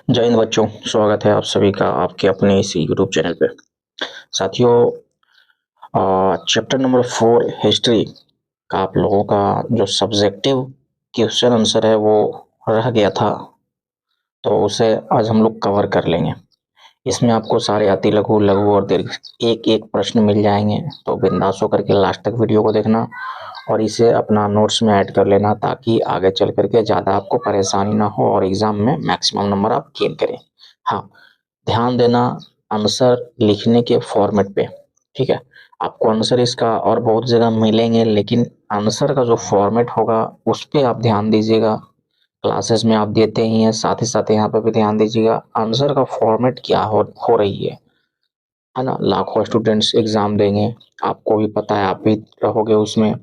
जय हिंद बच्चों, स्वागत है आप सभी का आपके अपने इस यूट्यूब चैनल पे। साथियों, चैप्टर नंबर 4 हिस्ट्री का आप लोगों का जो सब्जेक्टिव क्वेश्चन आंसर है वो रह गया था, तो उसे आज हम लोग कवर कर लेंगे। इसमें आपको सारे अति लघु लघु और दीर्घ एक एक प्रश्न मिल जाएंगे, तो बिंदास होकर के लास्ट तक वीडियो को देखना और इसे अपना नोट्स में ऐड कर लेना, ताकि आगे चल करके ज़्यादा आपको परेशानी ना हो और एग्जाम में मैक्सिमम नंबर आप गेन करें। हाँ, ध्यान देना आंसर लिखने के फॉर्मेट पे। ठीक है, आपको आंसर इसका और बहुत जगह मिलेंगे, लेकिन आंसर का जो फॉर्मेट होगा उस पे आप ध्यान दीजिएगा। क्लासेस में आप देते ही हैं, साथ ही यहाँ पे भी ध्यान दीजिएगा आंसर का फॉर्मेट क्या हो रही है ना। लाखों स्टूडेंट्स एग्जाम देंगे, आपको भी पता है, आप भी रहोगे उसमें,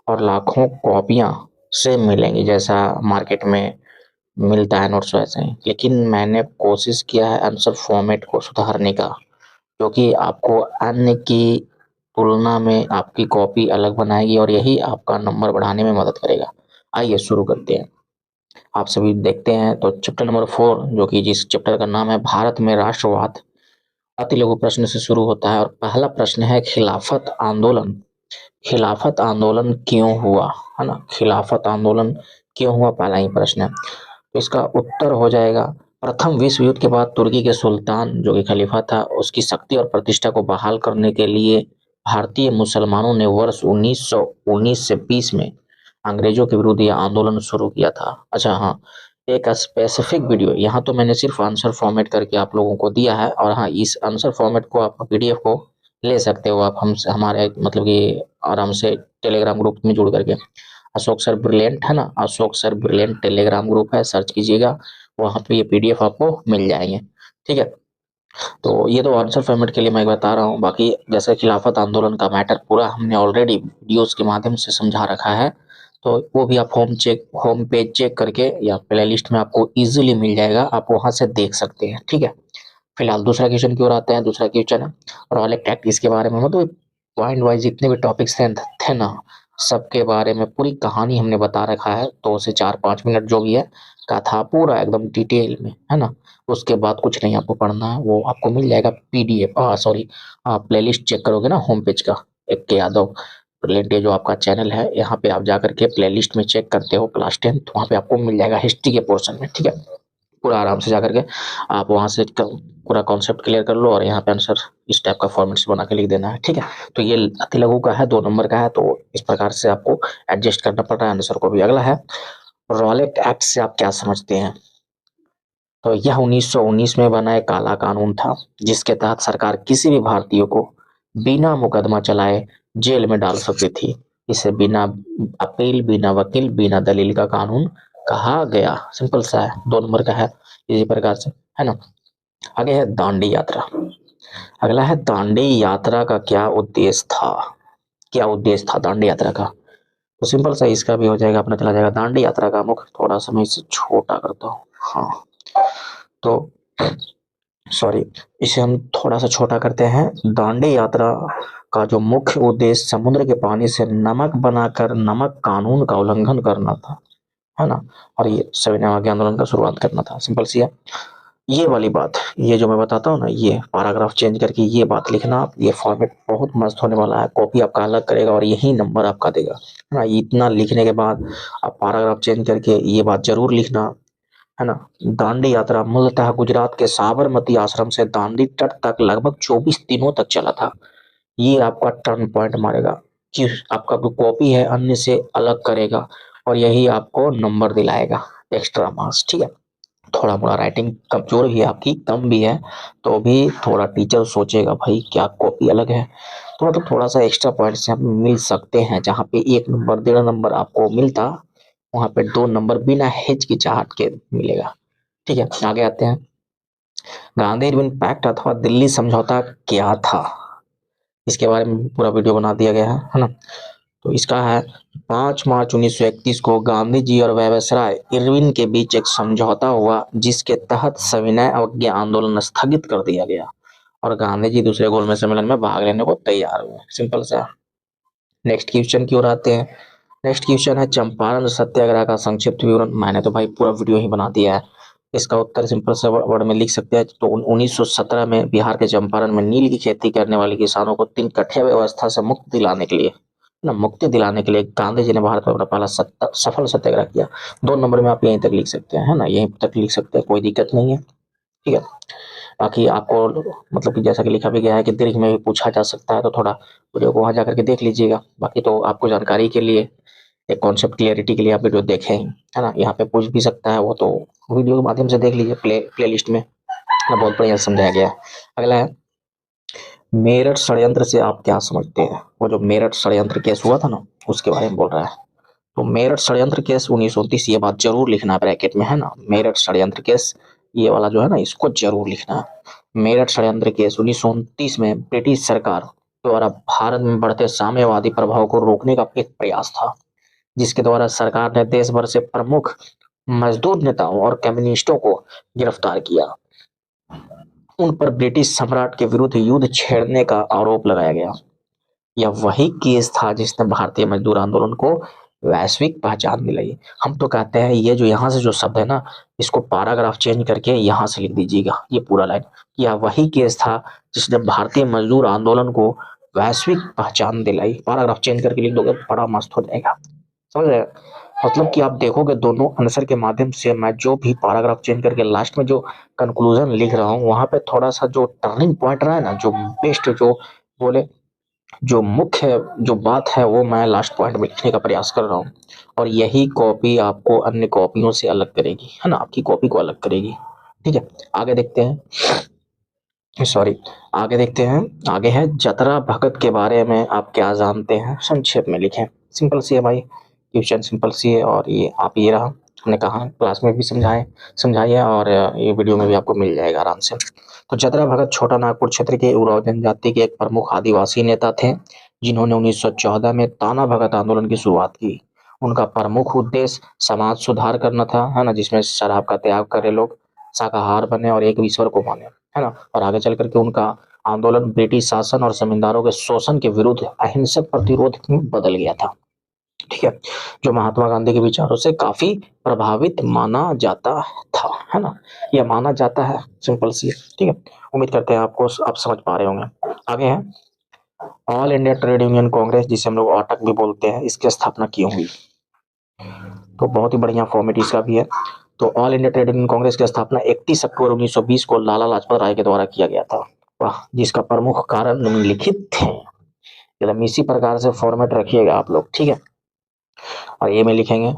और लाखों कॉपियां सेम मिलेंगी जैसा मार्केट में मिलता है नोट्स वैसे ही। लेकिन मैंने कोशिश किया है आंसर फॉर्मेट को सुधारने का, क्योंकि आपको अन्य की तुलना में आपकी कॉपी अलग बनाएगी और यही आपका नंबर बढ़ाने में मदद करेगा। आइए शुरू करते हैं। आप सभी देखते हैं तो चैप्टर नंबर 4, जो कि जिस चैप्टर का नाम है भारत में राष्ट्रवाद, अति लघु प्रश्न से शुरू होता है। और पहला प्रश्न है खिलाफत आंदोलन। खिलाफत आंदोलन क्यों हुआ, है ना। खिलाफत आंदोलन क्यों हुआ, पहला ही प्रश्न है। तो इसका उत्तर हो जाएगा, प्रथम विश्व युद्ध के बाद तुर्की के सुल्तान जो कि खलीफा था, उसकी शक्ति और प्रतिष्ठा को बहाल करने के लिए भारतीय मुसलमानों ने वर्ष 1919 से 20 में अंग्रेजों के विरुद्ध यह आंदोलन शुरू किया था। अच्छा हाँ, एक स्पेसिफिक वीडियो, यहाँ तो मैंने सिर्फ आंसर फॉर्मेट करके आप लोगों को दिया है, और हाँ, इस आंसर फॉर्मेट को आप पीडीएफ को ले सकते हो आप हम हमारे मतलब कि आराम से टेलीग्राम ग्रुप में जुड़ करके। अशोक सर ब्रिलियंट है ना, Ashok sir brilliant Telegram group है, सर्च कीजिएगा, वहाँ पे ये पीडीएफ आपको मिल जाएंगे। ठीक है, तो ये तो आंसर फॉर्मेट के लिए मैं बता रहा हूँ। बाकी जैसे खिलाफत आंदोलन का मैटर पूरा हमने ऑलरेडी वीडियोस के माध्यम से समझा रखा है, तो वो भी आप होम पेज चेक करके या प्ले लिस्ट में आपको इजीली मिल जाएगा, आप वहां से देख सकते हैं। ठीक है, फिलहाल दूसरा क्वेश्चन की ओर आते हैं। दूसरा क्वेश्चन है रॉलेट एक्ट। इसके बारे में मतलब पॉइंट वाइज जितने भी टॉपिक्स थे ना, सबके बारे में पूरी कहानी हमने बता रखा है, 2 से 4 5 मिनट जो भी है का था, पूरा एकदम डिटेल में, है ना। उसके बाद कुछ नहीं आपको पढ़ना है, वो आपको मिल जाएगा पीडीएफ, सॉरी, आप प्लेलिस्ट चेक करोगे ना होम पेज का, एक के यादव ब्रिलियंट जो आपका चैनल है, यहाँ पे आप जाकर के प्लेलिस्ट में चेक करते हो क्लास 10, तो वहाँ पे आपको मिल जाएगा हिस्ट्री के पोर्शन में। ठीक है, पूरा आराम से जाकर के आप वहाँ से पूरा कॉन्सेप्ट क्लियर कर लो, और यहाँ पे आंसर इस टाइप का फॉर्मेट से बना के लिख देना है। ठीक है, तो ये अति लघु का है, 2 नंबर का है, तो इस प्रकार से आपको एडजस्ट करना पड़ रहा है आंसर को भी। अगला है रॉलेट एक्ट से आप क्या समझते हैं। तो यह 1919 में बना एक काला कानून था, जिसके तहत सरकार किसी भी भारतीय को बिना मुकदमा चलाए जेल में डाल सकती थी। इसे बिना अपील, बिना वकील, बिना दलील का कानून कहा गया। सिंपल सा है, 2 नंबर का है, इसी प्रकार से, है ना। आगे है दांडी यात्रा। अगला है दांडी यात्रा का क्या उद्देश्य था। क्या उद्देश्य था दांडी यात्रा का, तो सिंपल सा इसका भी हो जाएगा, अपना चला जाएगा। दांडी यात्रा का मुख्य, थोड़ा सा मैं इसे छोटा करता हूँ, हाँ, तो सॉरी, इसे हम थोड़ा सा छोटा करते हैं। दांडी यात्रा का जो मुख्य उद्देश्य समुद्र के पानी से नमक बनाकर नमक कानून का उल्लंघन करना था, है ना। और ये सविनय अवज्ञा आंदोलन का शुरुआत करना था। सिंपल सी है ये वाली बात, ये जो मैं बताता हूँ ना, ये पैराग्राफ चेंज करके ये बात लिखना आप, ये फॉर्मेट बहुत मस्त होने वाला है, कॉपी आपका अलग करेगा और यही नंबर आपका देगा, है ना। इतना लिखने के बाद आप पैराग्राफ चेंज करके ये बात जरूर लिखना, है ना। दांडी यात्रा मूलतः गुजरात के साबरमती आश्रम से दांडी तट तक लगभग 24 दिनों तक चला था। ये आपका टर्न पॉइंट मारेगा कि आपका जो कॉपी है अन्य से अलग करेगा, और यही आपको नंबर दिलाएगा, एक्स्ट्रा मार्क्स। ठीक है, थोड़ा मोड़ा राइटिंग कमजोर भी है आपकी, कम भी है, तो भी थोड़ा टीचर सोचेगा भाई क्या कॉपी अलग है, तो मतलब थोड़ा सा एक्स्ट्रा पॉइंट्स यहाँ पे मिल सकते हैं। जहाँ पे 1 नंबर 1.5 नंबर आपको मिलता, वहाँ पे 2 नंबर बिना हिचकिचाहट के मिलेगा। ठीक है, आगे आते हैं। गांधी इरविन पैक्ट अथवा दिल्ली समझौता क्या था, इसके बारे में पूरा वीडियो बना दिया गया है ना। तो इसका है 5 मार्च 1931 को गांधी जी और वायसराय इरविन के बीच एक समझौता हुआ, जिसके तहत सविनय अवज्ञा आंदोलन स्थगित कर दिया गया और गांधी जी दूसरे गोलमेज सम्मेलन में भाग लेने को तैयार हुए। सिंपल सा। नेक्स्ट क्वेश्चन की ओर आते हैं। नेक्स्ट क्वेश्चन है चंपारण सत्याग्रह का संक्षिप्त विवरण। मैंने तो भाई पूरा वीडियो ही बना दिया है, इसका उत्तर सिंपल से वर्ड में लिख सकते हैं। तो 1917 में बिहार के चंपारण में नील की खेती करने वाले किसानों को 3 कठिया व्यवस्था से मुक्ति दिलाने के लिए ना, मुक्ति दिलाने के लिए गांधी जी ने भारत में अपना पहला सफल सत्याग्रह किया। 2 नंबर में आप यहीं तक लिख सकते हैं, है ना, यहीं तक लिख सकते हैं, कोई दिक्कत नहीं है। ठीक है, बाकी आपको मतलब कि जैसा कि लिखा भी गया है कि दीर्घ में भी पूछा जा सकता है, तो थोड़ा वीडियो को वहां जाकर के देख लीजिएगा। बाकी तो आपको जानकारी के लिए, एक कॉन्सेप्ट क्लियरिटी के लिए आप वीडियो देखें, है ना, यहाँ पे पूछ भी सकता है वो तो वीडियो के माध्यम से देख लीजिए, प्ले लिस्ट में ना, बहुत बढ़िया समझाया गया है। अगला है, मेरठ षड्यंत्र से आप क्या समझते हैं? वो जो मेरठ षड्यंत्र केस हुआ था ना, उसके बारे में बोल रहा है। तो मेरठ षड्यंत्र केस 1929, ये बात जरूर लिखना ब्रैकेट में, है ना, मेरठ षड्यंत्र केस, ये वाला जो है ना, इसको जरूर लिखना है। मेरठ षड्यंत्र केस 1929 में ब्रिटिश सरकार द्वारा भारत में बढ़ते साम्यवादी प्रभाव को रोकने का एक प्रयास था, जिसके द्वारा सरकार ने देश भर से प्रमुख मजदूर नेताओं और कम्युनिस्टों को गिरफ्तार किया। उन पर ब्रिटिश सम्राट के विरुद्ध युद्ध छेड़ने का आरोप लगाया गया। यह वही केस था जिसने भारतीय मजदूर आंदोलन को वैश्विक पहचान दिलाई। हम तो कहते हैं ये जो यहाँ से जो शब्द है ना, इसको पैराग्राफ चेंज करके यहाँ से लिख दीजिएगा, ये पूरा लाइन। यह वही केस था जिसने भारतीय मजदूर आंदोलन को वैश्विक पहचान दिलाई। पैराग्राफ चेंज करके लिख दोगे, बड़ा मस्त हो जाएगा, समझ रहे हैं? मतलब कि आप देखोगे दोनों आंसर के माध्यम से मैं जो भी पैराग्राफ चेंज करके लास्ट में जो कंक्लूजन लिख रहा हूँ, वहां पे थोड़ा सा जो टर्निंग पॉइंट रहा है ना, जो बेस्ट, जो बोले, जो मुख्य जो बात है, वो मैं लास्ट पॉइंट में लिखने का प्रयास कर रहा हूँ। और यही कॉपी आपको अन्य कॉपियों से अलग करेगी, है ना, आपकी कॉपी को अलग करेगी। ठीक है, आगे देखते हैं, सॉरी, आगे देखते हैं। आगे है, जतरा भगत के बारे में आप क्या जानते हैं? संक्षेप में लिखें। सिंपल सी है भाई, क्वेश्चन सिंपल सी है, और ये आप ये रहा, हमने कहा क्लास में भी समझाइए, और ये वीडियो में भी आपको मिल जाएगा आराम से। तो जतरा भगत छोटा नागपुर क्षेत्र के उराव जनजाति के एक प्रमुख आदिवासी नेता थे, जिन्होंने 1914 में ताना भगत आंदोलन की शुरुआत की। उनका प्रमुख उद्देश्य समाज सुधार करना था, है ना, जिसमें शराब का त्याग करे लोग, शाकाहार बने और एक ईश्वर को माने, है ना। और आगे चल करके उनका आंदोलन ब्रिटिश शासन और जमींदारों के शोषण के विरुद्ध अहिंसक प्रतिरोध में बदल गया था। ठीक है, जो महात्मा गांधी के विचारों से काफी प्रभावित माना जाता था, है ना, यह माना जाता है, सिंपल सी है। ठीक है, उम्मीद करते हैं आपको आप समझ पा रहे होंगे। आगे है, all India trade union Congress, जिसे हम लोग ऑटक भी बोलते हैं, इसकी स्थापना क्यों हुई? तो बहुत ही बढ़िया फॉर्मेट इसका भी है। तो all India trade union Congress की स्थापना 31 अक्टूबर 1920 को लाला लाजपत राय के द्वारा किया गया था। वाह, जिसका प्रमुख कारण निम्नलिखित थे। एकदम इसी प्रकार से फॉर्मेट रखिएगा आप लोग, ठीक है। और ये में लिखेंगे,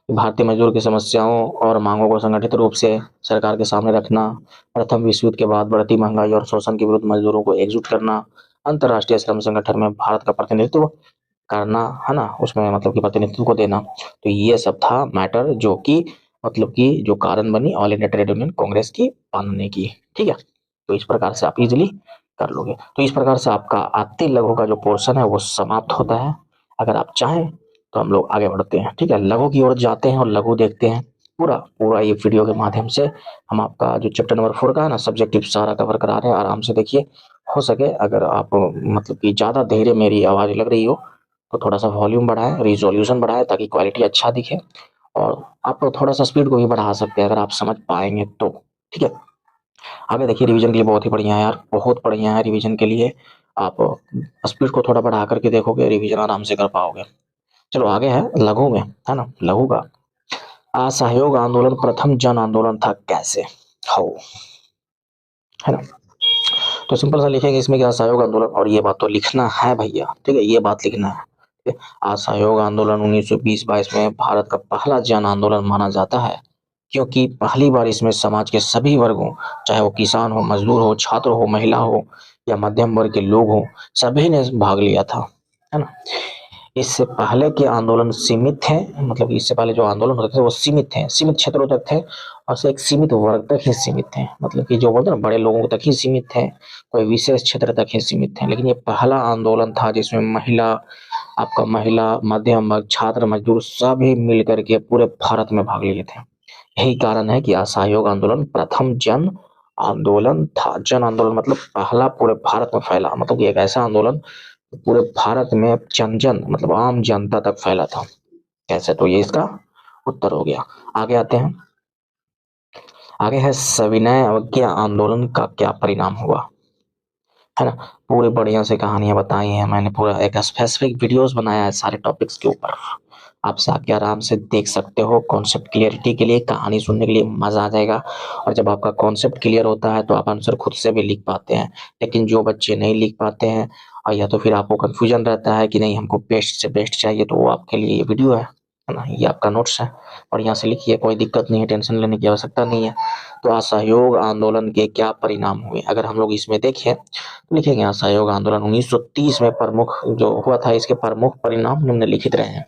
भारतीय मजदूर की समस्याओं और मांगों को संगठित रूप से सरकार के सामने रखना, प्रथम विश्व युद्ध के बाद बढ़ती महंगाई और शोषण के विरुद्ध मजदूरों को एकजुट करना, अंतर्राष्ट्रीय श्रम संगठन में भारत का प्रतिनिधित्व करना, है ना, उसमें मतलब कि प्रतिनिधित्व को देना। तो ये सब था मैटर, जो कि मतलब कि जो कारण बनी all India trade union Congress की बनने की। ठीक है, तो इस प्रकार से आप इजिली कर लोगे। तो इस प्रकार से आपका आत्ती लघु का जो पोर्शन है वो समाप्त होता है। अगर आप चाहें तो हम लोग आगे बढ़ते हैं। ठीक है, लघु की ओर जाते हैं और लघु देखते हैं। पूरा पूरा ये वीडियो के माध्यम से हम आपका जो चैप्टर नंबर 4 का है ना, सब्जेक्टिव सारा कवर करा रहे हैं। आराम से देखिए, हो सके अगर आप मतलब कि ज़्यादा धीरे मेरी आवाज़ लग रही हो तो थोड़ा सा वॉल्यूम बढ़ाएं, रिजोल्यूशन बढ़ाएं, ताकि क्वालिटी अच्छा दिखे। और आप थोड़ा सा स्पीड को भी बढ़ा सकते हैं अगर आप समझ पाएंगे तो। ठीक है, आगे देखिए, रिवीजन के लिए बहुत ही बढ़िया है यार, बहुत बढ़िया है रिवीजन के लिए। आप स्पीड को थोड़ा बढ़ा करके देखोगे, रिवीजन आराम से कर पाओगे। चलो आगे है लघु में, है ना, लघु का, असहयोग आंदोलन प्रथम जन आंदोलन था कैसे? हो, है ना। तो सिंपल सा लिखेंगे इसमें कि असहयोग आंदोलन, और ये बात तो लिखना है भैया, ठीक है, ये बात लिखना है। ठीक है? असहयोग आंदोलन 1920-22 में भारत का पहला जन आंदोलन माना जाता है, क्योंकि पहली बार इसमें समाज के सभी वर्गों, चाहे वो किसान हो, मजदूर हो, छात्र हो, महिला हो या मध्यम वर्ग के लोग हो, सभी ने भाग लिया था, है ना। इससे पहले के आंदोलन सीमित थे, मतलब इससे पहले जो आंदोलन होते थे वो सीमित थे, सीमित क्षेत्रों तक थे, और से एक सीमित वर्ग तक ही सीमित थे, मतलब कि जो बोलते हैं ना, बड़े लोगों तक ही सीमित थे, कोई विशेष क्षेत्र तक ही सीमित थे। लेकिन ये पहला आंदोलन था जिसमें महिला, मध्यम वर्ग, छात्र, मजदूर सभी मिल करके पूरे भारत में भाग लिए थे। यही कारण है कि असहयोग आंदोलन प्रथम जन आंदोलन था। जन आंदोलन मतलब पहला पूरे भारत में फैला, मतलब कि एक ऐसा आंदोलन पूरे भारत में जन जन मतलब आम जनता तक फैला था। कैसे? तो ये इसका उत्तर हो गया। आगे आते हैं, आगे है सविनय अवज्ञा आंदोलन का क्या परिणाम हुआ, है ना। पूरी बढ़िया से कहानियां बताई हैं मैंने, पूरा एक स्पेसिफिक वीडियोस बनाया है सारे टॉपिक्स के ऊपर। आप जाके आराम से देख सकते हो, कॉन्सेप्ट क्लियरिटी के लिए, कहानी सुनने के लिए मजा आ जाएगा। और जब आपका कॉन्सेप्ट क्लियर होता है तो आप आंसर खुद से भी लिख पाते हैं। लेकिन जो बच्चे नहीं लिख पाते हैं और या तो फिर आपको कंफ्यूजन रहता है कि नहीं हमको बेस्ट से बेस्ट चाहिए, तो वो आपके लिए ये वीडियो है ना, ये आपका नोट्स है। और यहाँ से लिखिए, कोई दिक्कत नहीं है, टेंशन लेने की आवश्यकता नहीं है। तो असहयोग आंदोलन के क्या परिणाम हुए, अगर हम लोग इसमें देखें तो लिखेंगे असहयोग आंदोलन 1930 में प्रमुख जो हुआ था, इसके प्रमुख परिणाम निम्नलिखित रहे हैं।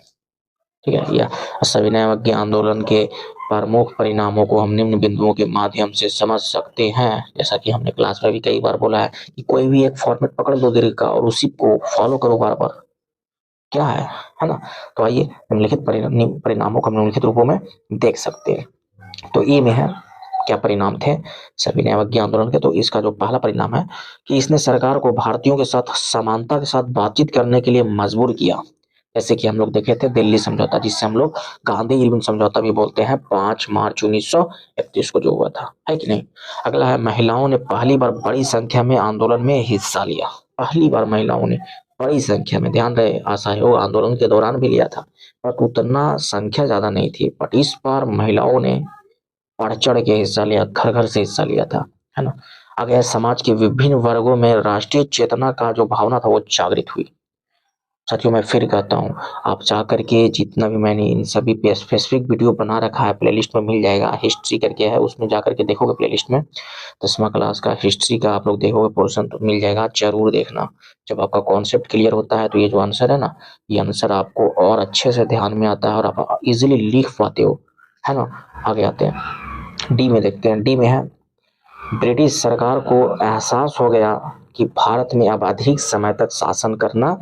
ठीक है, या सविनय अवज्ञा आंदोलन के प्रमुख परिणामों को हम निम्न बिंदुओं के माध्यम से समझ सकते हैं। जैसा कि हमने क्लास में भी कई बार बोला है कि कोई भी एक फॉर्मेट पकड़ लो दीर्घ का और उसी को फॉलो करो बार बार, क्या है ना। तो आइए निम्नलिखित परिणामों को हम निम्नलिखित रूपों में देख सकते हैं। तो ई में है क्या परिणाम थे सविनय अवज्ञा आंदोलन के। तो इसका जो पहला परिणाम है कि इसने सरकार को भारतीयों के साथ समानता के साथ बातचीत करने के लिए मजबूर किया। जैसे कि हम लोग देखे थे दिल्ली समझौता, जिससे हम लोग गांधी इरविन समझौता भी बोलते हैं, 5 मार्च 1931 को जो हुआ था, है कि नहीं। अगला है महिलाओं ने पहली बार बड़ी संख्या में आंदोलन में हिस्सा लिया। पहली बार महिलाओं ने बड़ी संख्या में, ध्यान रहे असहयोग आंदोलन के दौरान भी लिया था, बट उतना संख्या ज्यादा नहीं थी। बट इस बार महिलाओं ने बढ़ चढ़ के हिस्सा लिया, घर घर से हिस्सा लिया था, है ना। आगे समाज के विभिन्न वर्गों में राष्ट्रीय चेतना का जो भावना था वो जागृत हुई। साथियों मैं फिर कहता हूँ, आप जा करके जितना भी मैंने इन सभी पे स्पेसिफिक वीडियो बना रखा है प्लेलिस्ट में मिल जाएगा, हिस्ट्री करके है, उसमें जा करके देखोगे प्लेलिस्ट में 10वां क्लास का हिस्ट्री का आप लोग देखोगे पोर्शन तो मिल जाएगा, जरूर देखना। जब आपका कॉन्सेप्ट क्लियर होता है तो ये जो आंसर है ना, ये आंसर आपको और अच्छे से ध्यान में आता है और आप इजिली लिख पाते हो, है ना। आगे आते हैं डी में, देखते हैं डी में है ब्रिटिश सरकार को एहसास हो गया कि भारत में अब अधिक समय तक शासन करना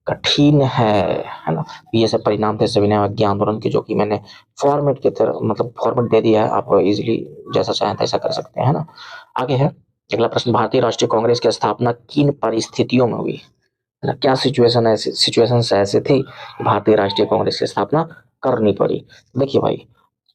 कठिन है ना। ये सब परिणाम थे सविनय अवज्ञा आंदोलन के, जो कि मैंने फॉर्मेट की तरह मतलब फॉर्मेट दे दिया है, आप इजीली जैसा चाहें तैसा कर सकते हैं, है ना। आगे है अगला प्रश्न, भारतीय राष्ट्रीय कांग्रेस की स्थापना किन परिस्थितियों में हुई, है ना। क्या सिचुएशन ऐसे थे कि भारतीय राष्ट्रीय कांग्रेस की स्थापना करनी पड़ी। देखिए भाई,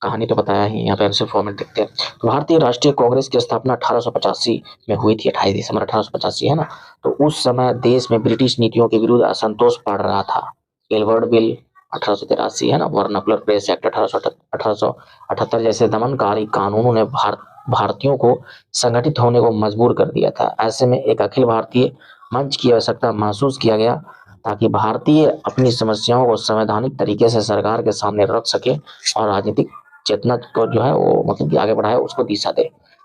कहानी तो बताया ही, यहाँ पे आंसर फॉर्मेट देखते हैं। तो भारतीय राष्ट्रीय कांग्रेस की स्थापना 1885 में हुई थी, 28 दिसंबर 1885, है ना। तो उस समय देश में ब्रिटिश नीतियों के विरुद्ध असंतोष बढ़ रहा था। एलवर्ड बिल 1883, है ना, वर्नाकुलर प्रेस एक्ट 1878 जैसे दमनकारी कानूनों ने भारतीयों को संगठित होने को मजबूर कर दिया था। ऐसे में एक अखिल भारतीय मंच की आवश्यकता महसूस किया गया, ताकि भारतीय अपनी समस्याओं को संवैधानिक तरीके से सरकार के सामने रख सके और राजनीतिक चेतना को जो है वो मतलब कि आगे बढ़ाए, उसको दिशा दे।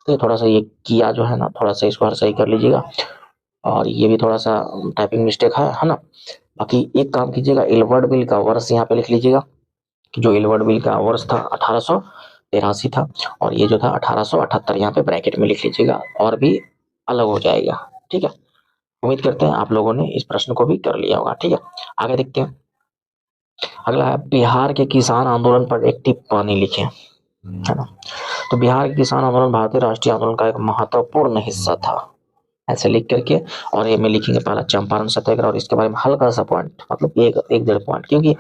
तो ये थोड़ा सा ये किया जो है ना, थोड़ा सा इसको बार सही कर लीजिएगा। और ये भी थोड़ा सा टाइपिंग मिस्टेक है ना। बाकी एक काम कीजिएगा, एलवर्ड बिल का वर्ष यहाँ पे लिख लीजिएगा कि जो एलवर्ड बिल का वर्ष था 1883 था, और ये जो था 1878 यहाँ पे ब्रैकेट में लिख लीजिएगा, और भी अलग हो जाएगा। ठीक है, उम्मीद करते हैं आप लोगों ने इस प्रश्न को भी कर लिया होगा। ठीक है, आगे देखते हैं। अगला है बिहार के किसान आंदोलन पर एक टिप्पणी लिखें, है ना। तो बिहार के किसान आंदोलन भारतीय राष्ट्रीय आंदोलन का एक महत्वपूर्ण हिस्सा था, ऐसे लिख करके। और ये में लिखेंगे पहला चंपारण सत्याग्रह, और इसके बारे में हल्का सा पॉइंट मतलब एक डेढ़ पॉइंट, क्योंकि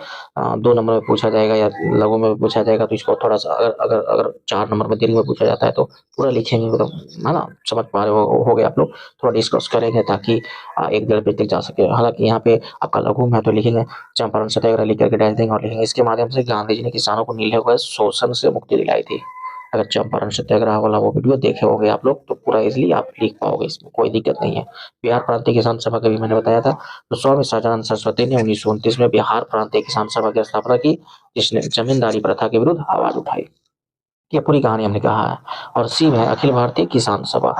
2 नंबर में पूछा जाएगा या लघु में भी पूछा जाएगा, तो इसको थोड़ा सा अगर अगर अगर 4 नंबर में दीर्घ में पूछा जाता है तो पूरा लिखेंगे एकदम, है ना। समझ पा रहे हो गए आप लोग, थोड़ा डिस्कस करेंगे ताकि 1 डेढ़ पेज तक जा सके। हालांकि यहाँ पे आपका लघु में है तो लिखेंगे चंपारण सत्याग्रह लिख करके डाल देंगे, और लिखेंगे इसके माध्यम से गांधी जी ने किसानों को नीले हुए शोषण से मुक्ति दिलाई थी। अगर चंपारण सत्याग्रह वाला वो वीडियो देखे होंगे आप लोग तो पूरा इजिली आप लिख पाओगे, इसमें कोई दिक्कत नहीं है। बिहार प्रांतीय किसान सभा का भी मैंने बताया था। तो स्वामी सहजानंद सरस्वती ने 1929 में बिहार प्रांतीय किसान सभा की स्थापना की, जिसने जमींदारी प्रथा के विरुद्ध आवाज उठाई। ये पूरी कहानी हमने कहा है। और सी में अखिल भारतीय किसान सभा,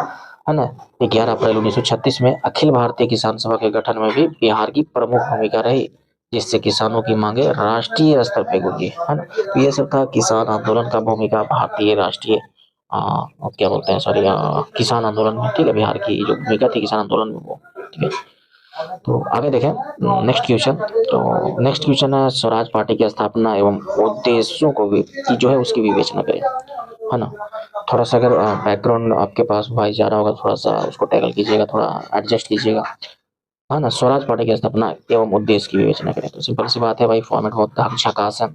है ना। 11 अप्रैल 1936 में अखिल भारतीय किसान सभा के गठन में भी बिहार की प्रमुख भूमिका रही, जिससे किसानों की मांगे राष्ट्रीय स्तर पे गूंजी, है ना। तो ये सब था किसान आंदोलन का भूमिका भारतीय राष्ट्रीय क्या बोलते हैं सॉरी किसान आंदोलन में। ठीक है, बिहार की जो भूमिका थी किसान आंदोलन में वो। ठीक है, तो आगे देखें नेक्स्ट क्वेश्चन। तो नेक्स्ट क्वेश्चन है स्वराज पार्टी की स्थापना एवं उद्देश्यों को भी की जो है उसकी विवेचना करें, है ना। थोड़ा सा अगर बैकग्राउंड आपके पास भाई जा रहा होगा, थोड़ा सा उसको टैकल कीजिएगा, थोड़ा एडजस्ट कीजिएगा, है ना। स्वराज पार्टी की स्थापना एवं उद्देश्य की विवेचना करें। तो सिंपल सी बात है भाई, फॉर्मेट बहुत झकास है।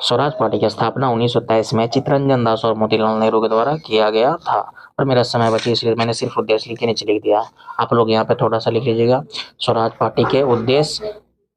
स्वराज पार्टी की स्थापना 1923 में चित्तरंजन दास और मोतीलाल नेहरू के द्वारा किया गया था। और मेरा समय बचे इसलिए मैंने सिर्फ उद्देश्य लिख के नीचे लिख दिया। आप लोग यहाँ पे थोड़ा सा लिख लीजिएगा, स्वराज पार्टी के उद्देश्य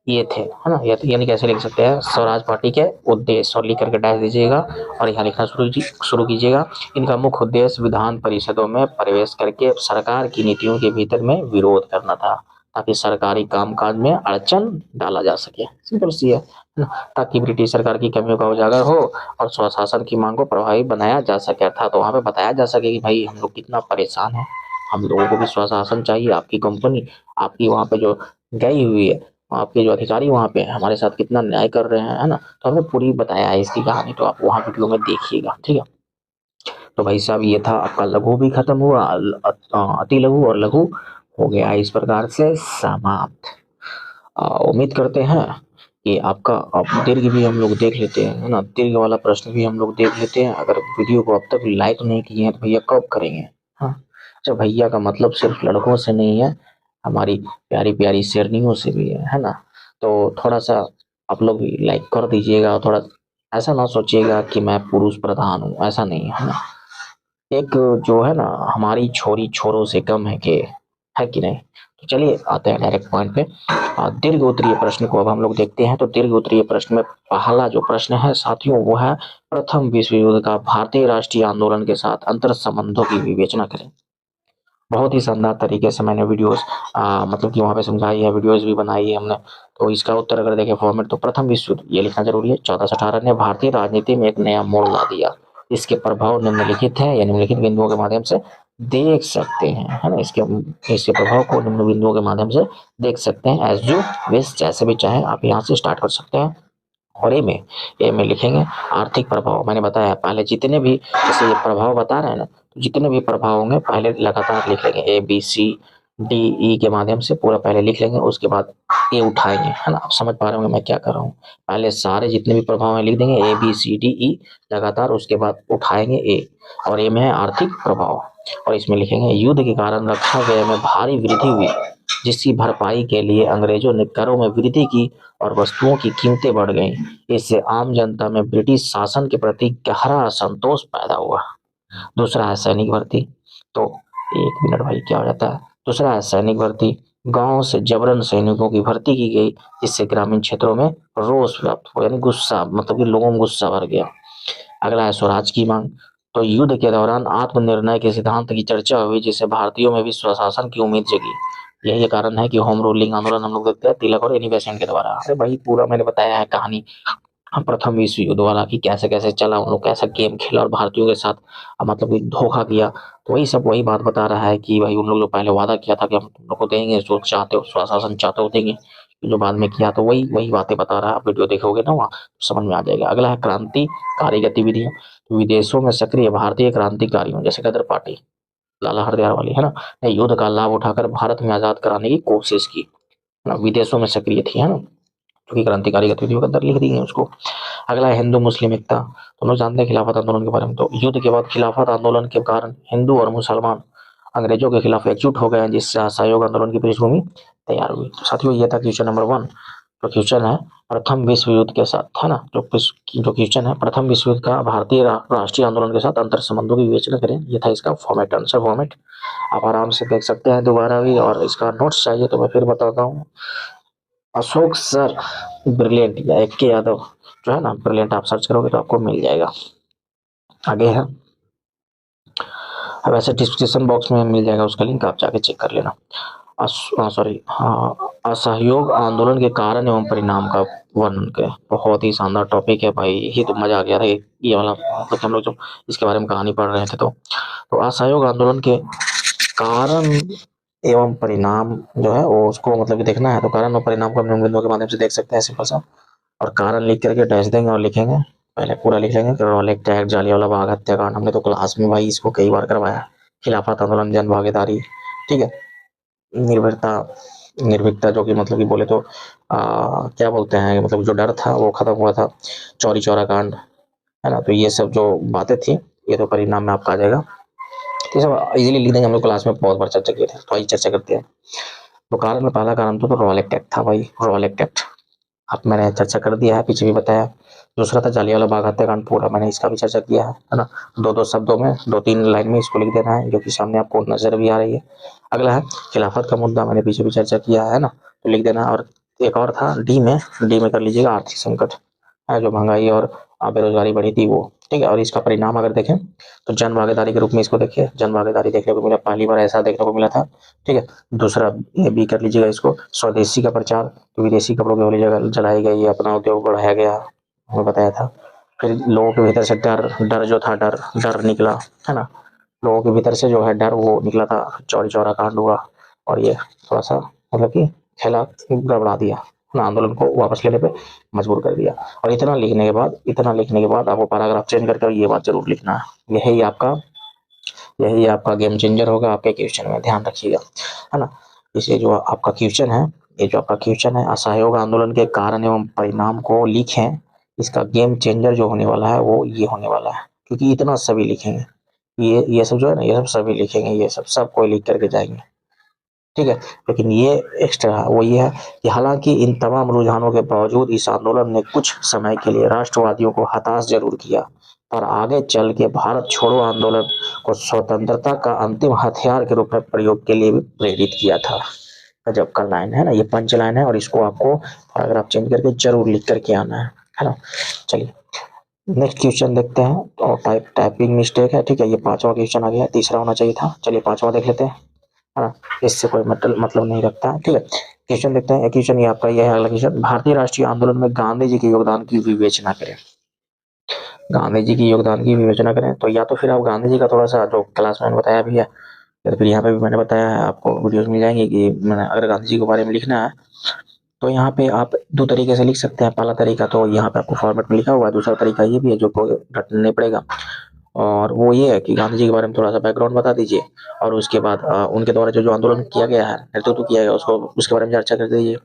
ये थे, है ना। यानी कैसे लिख सकते हैं, स्वराज पार्टी के उद्देश्य और लिख करके डैश दीजिएगा और यहाँ लिखना शुरू कीजिएगा। इनका मुख्य उद्देश्य विधान परिषदों में प्रवेश करके सरकार की नीतियों के भीतर में विरोध करना था, ताकि सरकारी कामकाज में अड़चन डाला जा सके। सिंपल सी है ना, ताकि ब्रिटिश सरकार की कमियों का उजागर हो और स्वशासन की मांग को प्रभावी बनाया जा सके। अर्थात वहाँ पे बताया जा सके कि भाई हम लोग कितना परेशान हैं, हम लोगों को भी स्वशासन चाहिए। आपकी कंपनी, आपकी वहाँ पे जो गई हुई है, आपके जो अधिकारी वहाँ पे हमारे साथ कितना न्याय कर रहे हैं, है ना। तो हमने पूरी बताया है इसकी कहानी, तो आप वहाँ वीडियो में देखिएगा, ठीक है। तो भाई साहब ये था आपका लघु भी खत्म हुआ, अति लघु और लघु हो गया इस प्रकार से समाप्त। उम्मीद करते हैं कि आपका अब दीर्घ भी हम लोग देख लेते हैं, है ना। दीर्घ वाला प्रश्न भी हम लोग देख लेते हैं। अगर वीडियो को अब तक लाइक नहीं किए हैं तो भैया कब करेंगे। हाँ, अच्छा, भैया का मतलब सिर्फ लड़कों से नहीं है, हमारी प्यारी प्यारी शेरनियों से भी है ना। तो थोड़ा सा आप लोग भी लाइक कर दीजिएगा। थोड़ा ऐसा ना सोचिएगा कि मैं पुरुष प्रधान हूँ, ऐसा नहीं है ना। एक जो है ना, हमारी छोरी छोरों से कम है कि, है कि नहीं। तो चलिए आते हैं डायरेक्ट पॉइंट पे। दीर्घ उत्तरीय प्रश्न को अब हम लोग देखते हैं। तो दीर्घ उत्तरीय प्रश्न में पहला जो प्रश्न है साथियों वो है, प्रथम विश्व युद्ध का भारतीय राष्ट्रीय आंदोलन के साथ अंतर संबंधों की विवेचना करें। बहुत ही शानदार तरीके से मैंने वीडियोस मतलब कि वहाँ पे समझाई है, वीडियोस भी बनाई है हमने। तो इसका उत्तर अगर देखें फॉर्मेट, तो प्रथम विश्व युद्ध ये लिखना जरूरी है। 14 से 18 ने भारतीय राजनीति में एक नया मोड़ ला दिया। इसके प्रभाव निम्नलिखित है या निम्नलिखित बिंदुओं के माध्यम से देख सकते हैं, है ना। इसके प्रभाव को निम्न बिंदुओं के माध्यम से देख सकते हैं। एज यू विश, जैसे भी चाहे आप यहाँ से स्टार्ट कर सकते हैं। और ए में लिखेंगे आर्थिक प्रभाव। मैंने बताया पहले जितने भी जैसे ये प्रभाव बता रहे हैं ना, तो जितने भी प्रभाव होंगे पहले लगातार लिख लेंगे, A B C D E के माध्यम से पूरा पहले लिख लेंगे, उसके बाद ए उठाएंगे, है ना। आप समझ पा रहे होंगे मैं क्या कर रहा हूँ। पहले सारे जितने भी प्रभाव हैं लिख देंगे, A B C D E लगातार, उसके बाद उठाएंगे ए। और ए में है आर्थिक प्रभाव, और इसमें लिखेंगे युद्ध के कारण रक्षा व्यय में भारी वृद्धि हुई, जिसकी भरपाई के लिए अंग्रेजों ने करों में वृद्धि की और वस्तुओं की कीमतें बढ़ गईं। इससे आम जनता में ब्रिटिश शासन के प्रति गहरा असंतोष पैदा हुआ। दूसरा है सैनिक भर्ती। तो एक मिनट भाई, क्या हो जाता है। दूसरा है सैनिक भर्ती। गांव से जबरन सैनिकों की भर्ती की गई, जिससे ग्रामीण क्षेत्रों में रोष व्याप्त हुआ, यानी गुस्सा, मतलब कि लोगों में गुस्सा भर गया। अगला है स्वराज की मांग। तो युद्ध के दौरान आत्मनिर्णय के सिद्धांत की चर्चा हुई, जिससे भारतीयों में भी स्वशासन की उम्मीद जगी। यही कारण है कि होम रूलिंग आंदोलन हम लोग देखते हैं तिलक और एनी बेसेंट के द्वारा। अरे भाई पूरा मैंने बताया है कहानी, प्रथम विश्व युद्ध वाला, कि कैसे कैसे चला, उन लोग कैसा गेम खेला और भारतीयों के साथ मतलब कि धोखा किया। तो वही बात बता रहा है कि भाई उन लोग जो पहले वादा किया था कि हम तुम लोग को देंगे, जो चाहते हो स्वशासन चाहते हो देंगे, जो बाद में किया, तो वही वही बातें बता रहा है। आप वीडियो देखोगे ना वहाँ समझ में आ जाएगा। अगला है क्रांतिकारी गतिविधियां। विदेशों में सक्रिय भारतीय क्रांतिकारियों जैसे गदर पार्टी, लाला हरदयाल वाली, है ना, ने युद्ध का लाभ उठाकर भारत में आजाद कराने की कोशिश की, है ना। विदेशों में सक्रिय थी, है ना, क्योंकि क्रांतिकारी गतिविधियों के अंदर लिख दी है उसको। अगला है हिंदू मुस्लिम एकता। तो हम लोग जानते हैं खिलाफत आंदोलन के बारे में। तो युद्ध के बाद खिलाफत आंदोलन के कारण हिंदू और मुसलमान अंग्रेजों के खिलाफ एकजुट हो गए, जिससे असहयोग आंदोलन की पृष्ठभूमि तैयार हुई। तो साथियों ये था क्वेश्चन नंबर 1। तो क्वेश्चन है प्रथम विश्व युद्ध के साथ, है ना, जो क्वेश्चन है प्रथम विश्व युद्ध का भारतीय राष्ट्रीय आंदोलन के साथ अंतर संबंधों की विवेचना करें। ये था इसका फॉर्मेट, आंसर फॉर्मेट। आप आराम से देख सकते हैं दोबारा भी, और इसका नोट्स चाहिए तो मैं फिर बताता हूँ। अशोक सर ब्रिलियंट या एक के यादव जो है ना ब्रिलियंट, आप सर्च करोगे तो आपको मिल जाएगा। आगे है, वैसे डिस्क्रिप्शन बॉक्स में मिल जाएगा उसका लिंक, आप जाके चेक कर लेना। असहयोग आंदोलन के कारण एवं परिणाम का वर्णन करें। बहुत ही शानदार टॉपिक है भाई, ये तो मजा आ गया था ये वाला, मतलब हम लोग जब इसके बारे में कहानी पढ़ रहे थे। तो असहयोग आंदोलन के कारण एवं परिणाम जो है वो उसको मतलब कि देखना है। तो कारण और परिणाम को हम बिंदुओं के माध्यम से देख सकते हैं, सिंपल सा। और कारण लिख करके डैश देंगे और लिखेंगे, पहले पूरा लिख लेंगे। रॉलेट टैग, जालियांवाला बाग हत्याकांड, हमने तो क्लास में भाई इसको कई बार करवाया। खिलाफत आंदोलन, जन भागीदारी, ठीक है। निर्भीकता, निर्भीकता जो कि मतलब कि बोले तो क्या बोलते हैं, मतलब जो डर था वो खत्म हुआ था। चौरी चौरा कांड, है ना। तो ये सब जो बातें थी ये तो परिणाम में आपका आ जाएगा। तो सब इजीली लिख देंगे, हम लोग क्लास में बहुत बार चर्चा किए थे, तो आइए चर्चा करते हैं। तो कारण में पहला कारण तो रॉलेट एक्ट था भाई, रॉलेट एक्ट। आप मैंने चर्चा कर दिया है, पीछे भी बताया। दूसरा था जालियांवाला बाग हत्याकांड, पूरा मैंने इसका भी चर्चा किया है ना। दो दो शब्दों में, 2-3 लाइन में इसको लिख देना है, जो कि सामने आपको नजर भी आ रही है। अगला है खिलाफत का मुद्दा, मैंने पीछे भी चर्चा किया है ना, तो लिख देना। और एक और था डी में कर लीजिएगा आर्थिक संकट है, जो महंगाई और बेरोजगारी बढ़ी थी वो, ठीक है। और इसका परिणाम अगर देखें तो जन भागीदारी के रूप में इसको देखिए, जन भागीदारी देखने को मिला, पहली बार ऐसा देखने को मिला था, ठीक है। दूसरा ये भी कर लीजिएगा इसको, स्वदेशी का प्रचार, तो विदेशी कपड़ों की होली जलाई गई, अपना उद्योग बढ़ाया गया, वो बताया था। फिर लोगों के भीतर से डर डर जो था, डर डर निकला, है ना। लोगों के भीतर से जो है डर वो निकला था, चौरी चौरा कांड हुआ, और ये थोड़ा सा मतलब कि खेला गड़बड़ा दिया ना, आंदोलन को वापस लेने पे मजबूर कर दिया। और इतना लिखने के बाद आपको पैराग्राफ चेंज करके ये बात जरूर लिखना है, यही आपका गेम चेंजर होगा आपके क्वेश्चन में, ध्यान रखिएगा, है ना। इसे जो आपका क्वेश्चन है, ये जो आपका क्वेश्चन है, असहयोग आंदोलन के कारण एवं परिणाम को लिखें, इसका गेम चेंजर जो होने वाला है वो ये होने वाला है, क्योंकि इतना सभी लिखेंगे, ये सब जो है ना, ये सब सभी लिखेंगे, ये सब कोई लिख करके जाएंगे, ठीक है। लेकिन ये एक्स्ट्रा वो ये है कि हालांकि इन तमाम रुझानों के बावजूद इस आंदोलन ने कुछ समय के लिए राष्ट्रवादियों को हताश जरूर किया, पर आगे चल के भारत छोड़ो आंदोलन को स्वतंत्रता का अंतिम हथियार के रूप में प्रयोग के लिए भी प्रेरित किया था। गजब का लाइन है ना, ये पंच लाइन है, और इसको आपको पैराग्राफ चेंज करके जरूर लिख करके आना है ना। चलिए नेक्स्ट क्वेश्चन देखते हैं। और टाइपिंग मिस्टेक है, ठीक है। ये 5वां क्वेश्चन आ गया, तीसरा होना चाहिए था। चलिए 5वां देख लेते हैं, है ना। इससे कोई मतलब नहीं रखता है, ठीक है। क्वेश्चन देखते हैं, क्वेश्चन ये आपका ये है, अगला क्वेश्चन, भारतीय राष्ट्रीय आंदोलन में गांधी जी के योगदान की विवेचना करें। गांधी जी की योगदान की विवेचना करें तो या तो फिर आप गांधी जी का थोड़ा सा जो क्लास में बताया भी है, या फिर यहाँ पे भी मैंने बताया है, आपको वीडियोस मिल जाएंगे कि मैंने अगर गांधी जी के बारे में लिखना है तो यहाँ पे आप 2 तरीके से लिख सकते हैं। पहला तरीका तो यहाँ पे आपको फॉर्मेट में लिखा हुआ है, दूसरा तरीका ये भी है जो रटना नहीं पड़ेगा, और वो ये है कि गांधी जी के बारे में थोड़ा सा बैकग्राउंड बता दीजिए, और उसके बाद उनके द्वारा जो जो आंदोलन किया गया है, नेतृत्व किया गया, उसको उसके बारे में चर्चा कर दीजिए।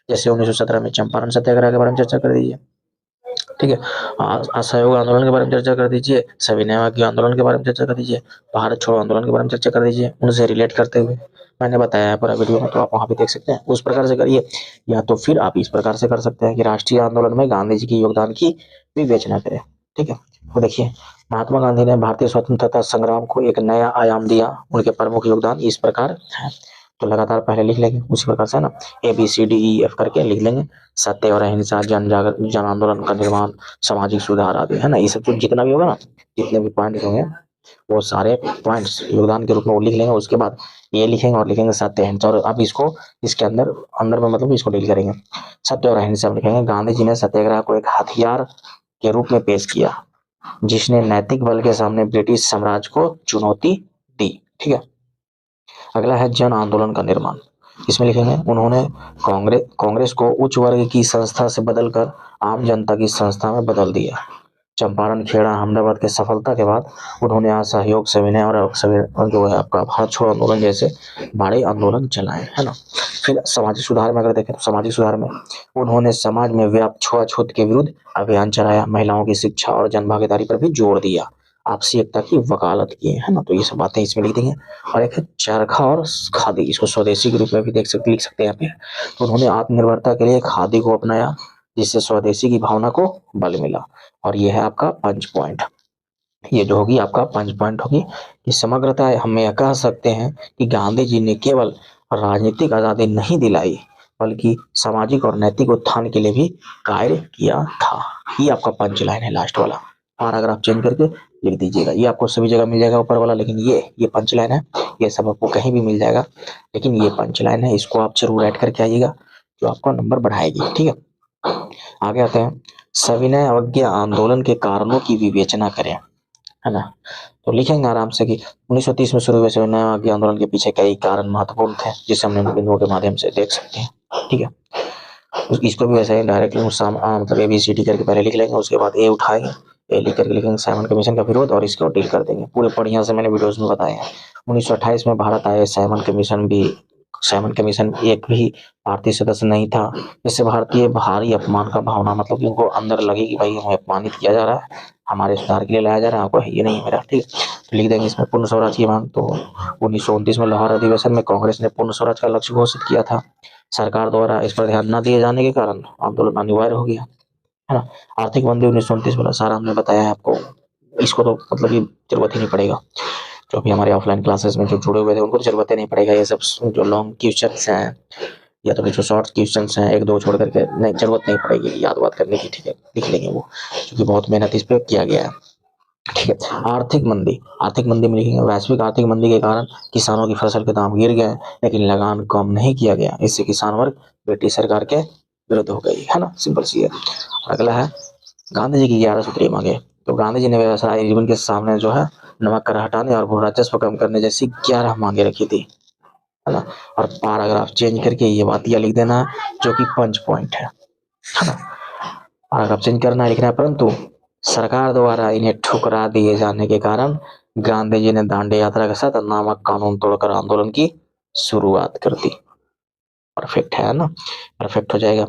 जैसे 1917 में चंपारण सत्याग्रह के बारे में चर्चा कर दीजिए, ठीक है। असहयोग आंदोलन के बारे में चर्चा कर दीजिए, सविनय अवज्ञा आंदोलन के बारे में चर्चा कर दीजिए, भारत छोड़ो आंदोलन के बारे में चर्चा कर दीजिए, उनसे रिलेट करते हुए मैंने बताया है पूरा वीडियो में, तो आप वहां भी देख सकते हैं, उस प्रकार से करिए। या तो फिर आप इस प्रकार से कर सकते हैं कि राष्ट्रीय आंदोलन में गांधी जी के योगदान की विवेचना करें, ठीक है। तो देखिए, महात्मा गांधी ने भारतीय स्वतंत्रता संग्राम को एक नया आयाम दिया, उनके प्रमुख योगदान इस प्रकार है। तो लगातार पहले लिख लेंगे उसी प्रकार से ना, ABCDEF करके लिख लेंगे। सत्य और अहिंसा, जन आंदोलन का निर्माण, सामाजिक सुधार आदि, है ना। ये सब जितना भी होगा ना, जितने भी पॉइंट होंगे वो सारे पॉइंट्स योगदान के रूप में वो लिख लेंगे। उसके बाद ये लिखेंगे और लिखेंगे सत्य अहिंसा, और अब इसको इसके अंदर अंदर में मतलब इसको डील करेंगे। सत्य और अहिंसा में लिखेंगे, गांधी जी ने सत्याग्रह को एक हथियार के रूप में पेश किया, जिसने नैतिक बल के सामने ब्रिटिश साम्राज्य को चुनौती दी, ठीक है। अगला है जन आंदोलन का निर्माण, इसमें लिखेंगे उन्होंने कांग्रेस को उच्च वर्ग की संस्था से बदलकर आम जनता की संस्था में बदल दिया। चंपारण, खेड़ा, अहमदाबाद के सफलता के बाद उन्होंने असहयोग, सविनय और जो है आपका भारत छोड़ो आंदोलन जैसे बड़े आंदोलन चलाए, है ना। फिर सामाजिक सुधार में अगर देखें तो सामाजिक सुधार में उन्होंने समाज में व्याप्त छुआछूत के विरुद्ध अभियान चलाया, महिलाओं की शिक्षा और जन भागीदारी पर भी जोर दिया, आपसी एकता की वकालत की, है ना। तो ये सब बातें इसमें लिख देंगे। और एक है चरखा और खादी, इसको स्वदेशी के रूप में भी लिख सकते हैं यहाँ पे। तो उन्होंने आत्मनिर्भरता के लिए खादी को अपनाया, जिससे स्वदेशी की भावना को बल मिला। और ये है आपका 5 पॉइंट, ये जो होगी आपका 5 पॉइंट होगी कि समग्रता हम यह कह सकते हैं कि गांधी जी ने केवल राजनीतिक आजादी नहीं दिलाई, बल्कि सामाजिक और नैतिक उत्थान के लिए भी कार्य किया था। ये आपका पंच लाइन है, लास्ट वाला पैराग्राफ चेंज करके लिख दीजिएगा। ये आपको सभी जगह मिल जाएगा ऊपर वाला, लेकिन ये पंच लाइन है, ये सब आपको कहीं भी मिल जाएगा, लेकिन ये पंच लाइन है, इसको आप जरूर ऐड करके आइएगा, जो आपका नंबर बढ़ाएगी, ठीक है। आगे आते हैं, सविनय अवज्ञा आंदोलन के कारणों की विवेचना करें, है ना। तो लिखेंगे आराम से कि 1930 में शुरू हुए सविनय अवज्ञा आंदोलन के पीछे कई कारण महत्वपूर्ण थे, जिसे हमने बिंदुओं के माध्यम से देख सकते हैं, ठीक है। इसको भी वैसे ही डायरेक्टली मतलब ABCD करके पहले लिख लेंगे, उसके बाद ए उठाएंगे, ए लिख करके लिखेंगे साइमन कमीशन का विरोध, और इसको डील कर देंगे पूरे बढ़िया से, मैंने वीडियोस में बताया है। 1928 में भारत आए साइमन कमीशन एक भी भारतीय सदस्य नहीं था, जिससे भारतीय भारी अपमान का भावना, मतलब कि उनको अंदर लगे कि भाई हमें अपमानित किया जा रहा है, हमारे सुधार के लिए लाया जा रहा है, आपको ये नहीं है मेरा, ठीक है। तो लिख देंगे इसमें पूर्ण स्वराज की मांग। तो 1929 में लाहौर अधिवेशन में कांग्रेस ने पूर्ण स्वराज का लक्ष्य घोषित किया था। सरकार द्वारा इस पर ध्यान न दिए जाने के कारण आंदोलन अनिवार्य हो गया, है ना। आर्थिक मंदी 1929 वाला सारा हमने बताया है आपको, इसको तो मतलब कि जरूरत ही नहीं पड़ेगा। जो भी हमारे ऑफलाइन क्लासेस में जो जुड़े हुए थे उनको तो जरूरत ही नहीं पड़ेगा, ये सब जो लॉन्ग क्वेश्चन हैं या तो फिर जो शॉर्ट क्वेश्चन हैं एक दो छोड़ करके नहीं, जरूरत नहीं पड़ेगी याद बात करने की, ठीक है, लिख लेंगे वो, क्योंकि बहुत मेहनत इस पर किया गया है, ठीक है। आर्थिक मंदी में लिखेंगे वैश्विक आर्थिक मंदी के कारण किसानों की फसल के दाम गिर गए, लेकिन लगान कम नहीं किया गया, इससे किसान वर्ग ब्रिटिश सरकार के विरुद्ध हो गई, है ना, सिंपल सी है। अगला है गांधी जी की 11 सूत्रीय मांगे। तो गांधी जी ने व्यवसाय जीवन के सामने जो है नमक कर हटाने और भू राजस्व कम करने जैसी 11 मांगे रखी थी, है ना। और पैराग्राफ चेंज करके ये बातियां लिख देना जो कि पंच पॉइंट है ना। पैराग्राफ चेंज करना है, लिखना है, परंतु सरकार द्वारा इन्हें ठुकरा दिए जाने के कारण गांधी जी ने दांडी यात्रा के साथ नमक कानून तोड़कर आंदोलन की शुरुआत कर दी। परफेक्ट है ना, परफेक्ट हो जाएगा।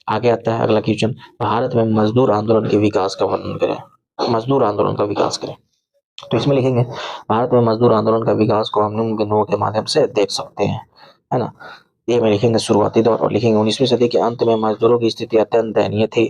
आगे आता है अगला क्वेश्चन, भारत में मजदूर आंदोलन के विकास का वर्णन करें। मजदूर आंदोलन का विकास करें, तो इसमें लिखेंगे भारत में मजदूर आंदोलन का विकास को हम निम्न बिंदुओं के माध्यम से देख सकते हैं, है ना। ये में लिखेंगे शुरुआती दौर, और लिखेंगे 19वीं सदी के अंत में मजदूरों की स्थिति अत्यंत दयनीय थी,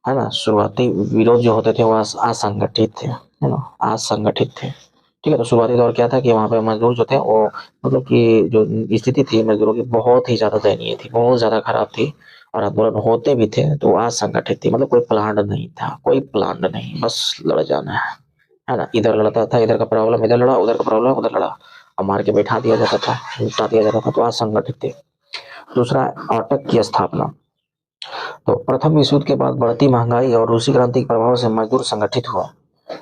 है ना। शुरुआती विरोध जो होते थे वो असंगठित थे, है ना, असंगठित थे, ठीक है। तो शुरुआती दौर क्या था कि वहाँ पे मजदूर जो थे वो मतलब कि जो स्थिति थी मजदूरों की बहुत ही ज्यादा दयनीय थी, बहुत ज्यादा खराब थी, और आंदोलन होते भी थे तो असंगठित थी, मतलब कोई प्लान नहीं था, कोई प्लान नहीं, बस लड़ जाना है ना। इधर लड़ता था, इधर का प्रॉब्लम इधर लड़ा, उधर का प्रॉब्लम उधर लड़ा, और मार के बैठा दिया जाता था, निपटा दिया जाता था, तो असंगठित थे। दूसरा, अटक की स्थापना। तो प्रथम विश्व युद्ध के बाद बढ़ती महंगाई और रूसी क्रांति के प्रभाव से मजदूर संगठित हुआ।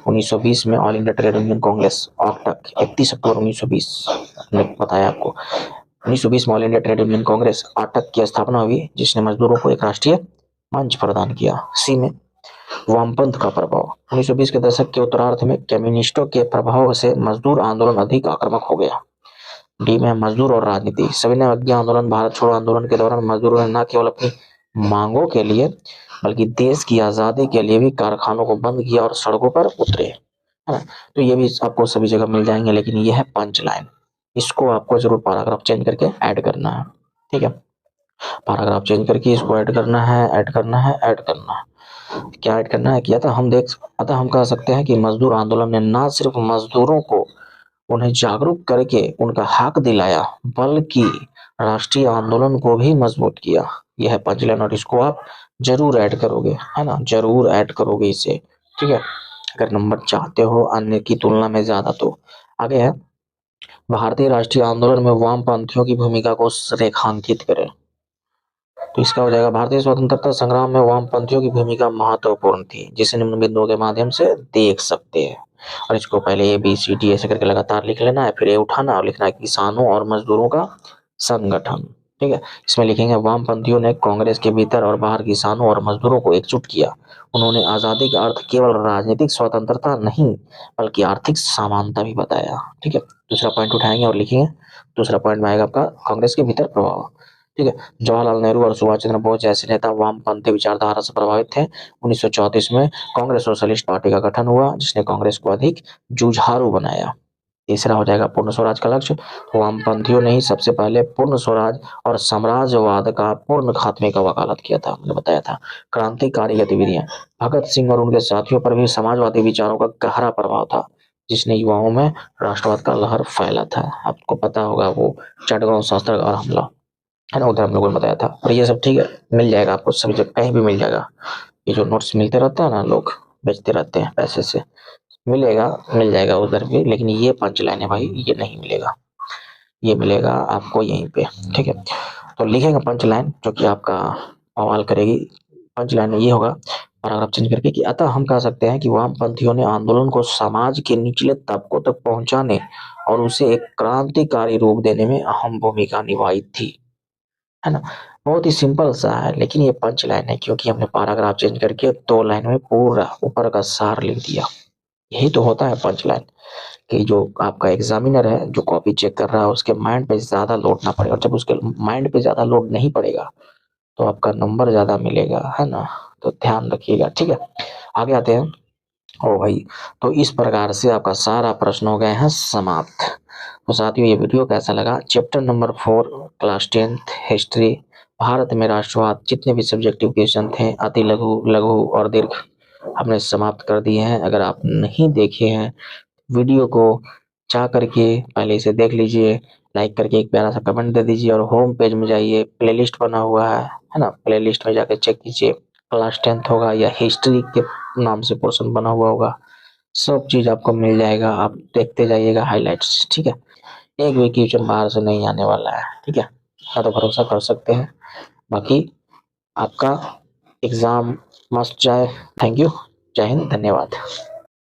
1920 में all India trade union congress ऑक्टक 31 अक्टूबर 1920 ने बताया आपको, 1920 में all India trade union congress ऑक्टक की स्थापना हुई, जिसने मजदूरों को एक राष्ट्रीय मंच प्रदान किया। सी में वामपंथ का प्रभाव, 1920 के दशक के उत्तरार्ध में कम्युनिस्टों के प्रभाव से मजदूर आंदोलन अधिक आक्रामक हो गया। डी में मजदूर और राजनीति, सविनय अवज्ञा आंदोलन, भारत छोड़ो आंदोलन के दौरान मजदूरों ने न केवल अपनी मांगों के लिए बल्कि देश की आजादी के लिए भी कारखानों को बंद किया और सड़कों पर उतरे, है ना। तो ये भी आपको सभी जगह मिल जाएंगे, लेकिन ये है पंच लाइन, इसको आपको जरूर पैराग्राफ चेंज करके ऐड करना है, ठीक है। पैराग्राफ चेंज करके इसको ऐड करना है, ऐड करना है, ऐड करना है। क्या ऐड करना है कि अतः हम कह सकते हैं कि मजदूर आंदोलन ने न सिर्फ मजदूरों को उन्हें जागरूक करके उनका हक दिलाया, बल्कि राष्ट्रीय आंदोलन को भी मजबूत किया। यह है पंचलाइन, और इसको आप जरूर ऐड करोगे, है ना, जरूर ऐड करोगे इसे, ठीक है, अगर नंबर चाहते हो अन्य की तुलना में ज्यादा। तो आगे है भारतीय राष्ट्रीय आंदोलन में वामपंथियों की भूमिका को रेखांकित करें। तो इसका हो जाएगा भारतीय स्वतंत्रता संग्राम में वामपंथियों की भूमिका महत्वपूर्ण थी, जिसे निम्न बिंदुओं के माध्यम से देख सकते हैं। और इसको पहले ए बी सी डी ऐसे करके लगातार लिख लेना है, फिर ए उठाना और लिखना है किसानों और मजदूरों का संगठन, ठीक है। इसमें लिखेंगे वामपंथियों ने कांग्रेस के भीतर और बाहर किसानों और मजदूरों को एकजुट किया। उन्होंने आजादी का अर्थ केवल राजनीतिक स्वतंत्रता नहीं बल्कि आर्थिक समानता भी बताया, ठीक है। दूसरा पॉइंट उठाएंगे और लिखेंगे, दूसरा पॉइंट में आएगा आपका कांग्रेस के भीतर प्रभाव, ठीक है। जवाहरलाल नेहरू और सुभाष चंद्र बोस जैसे नेता वामपंथी विचारधारा से प्रभावित थे। 1934 में कांग्रेस सोशलिस्ट पार्टी का गठन हुआ, जिसने कांग्रेस को अधिक जुझारू बनाया। तीसरा हो जाएगा पूर्ण स्वराज का लक्ष्य। वामपंथियों ने ही सबसे पहले पूर्ण स्वराज और साम्राज्यवाद का पूर्ण खात्मे का वकालत किया था, मैंने बताया था। क्रांतिकारी गतिविधियां, भगत सिंह और उनके साथियों पर भी समाजवादी विचारों का गहरा प्रभाव था, जिसने युवाओं में राष्ट्रवाद का लहर फैला था। आपको पता होगा वो चटगांव शस्त्रागार हमला, है ना, उधर हम लोगों ने बताया था। और ये सब ठीक है, मिल जाएगा आपको सभी जगह, कहीं भी मिल जाएगा। ये जो नोट्स मिलते रहता है ना, लोग बेचते रहते हैं पैसे से, मिलेगा, मिल जाएगा उधर भी, लेकिन ये पंच लाइन है भाई, ये नहीं मिलेगा, ये मिलेगा आपको यहीं पे, ठीक है। तो लिखेगा पंच लाइन जो कि आपका सवाल करेगी। पंच लाइन में ये होगा पैराग्राफ चेंज करके कि अतः हम कह सकते हैं कि वामपंथियों ने आंदोलन को समाज के निचले तबकों तक पहुंचाने और उसे एक क्रांतिकारी रूप देने में अहम भूमिका निभाई थी, है ना। बहुत ही सिंपल सा है, लेकिन ये पंच लाइन है क्योंकि हमने पैराग्राफ चेंज करके 2 लाइन में पूरा ऊपर का सार लिख दिया। यही तो होता है पंच लाइन, कि जो आपका एग्जामिनर है जो कॉपी चेक कर रहा है उसके माइंड पे ज्यादा लोड ना पड़े, और जब उसके माइंड पे ज्यादा लोड नहीं पड़ेगा तो आपका नंबर ज्यादा मिलेगा, है ना। तो ध्यान रखिएगा, ठीक है। आगे आते हैं। ओ भाई, तो इस प्रकार से आपका सारा प्रश्न हो गए हैं समाप्त। तो साथियों, ये वीडियो कैसा लगा? Chapter number 4 class 10th history Bharat में राष्ट्रवाद, जितने भी सब्जेक्टिव क्वेश्चन थे अति लघु, लघु और दीर्घ, हमने समाप्त कर दिए हैं। अगर आप नहीं देखे हैं वीडियो को, जा करके पहले इसे देख लीजिए, लाइक करके एक प्यारा सा कमेंट दे दीजिए और होम पेज में जाइए, प्लेलिस्ट बना हुआ है ना, प्लेलिस्ट में जाकर चेक कीजिए। क्लास 10th होगा या हिस्ट्री के नाम से पोर्शन बना हुआ होगा, सब चीज आपको मिल जाएगा। आप देखते जाइएगा हाइलाइट्स, ठीक है। एक भी क्वेश्चन बाहर से नहीं आने वाला है, ठीक है, हाँ तो भरोसा कर सकते हैं। बाकी आपका एग्जाम मस्त जाए। Thank you. जय हिंद, धन्यवाद।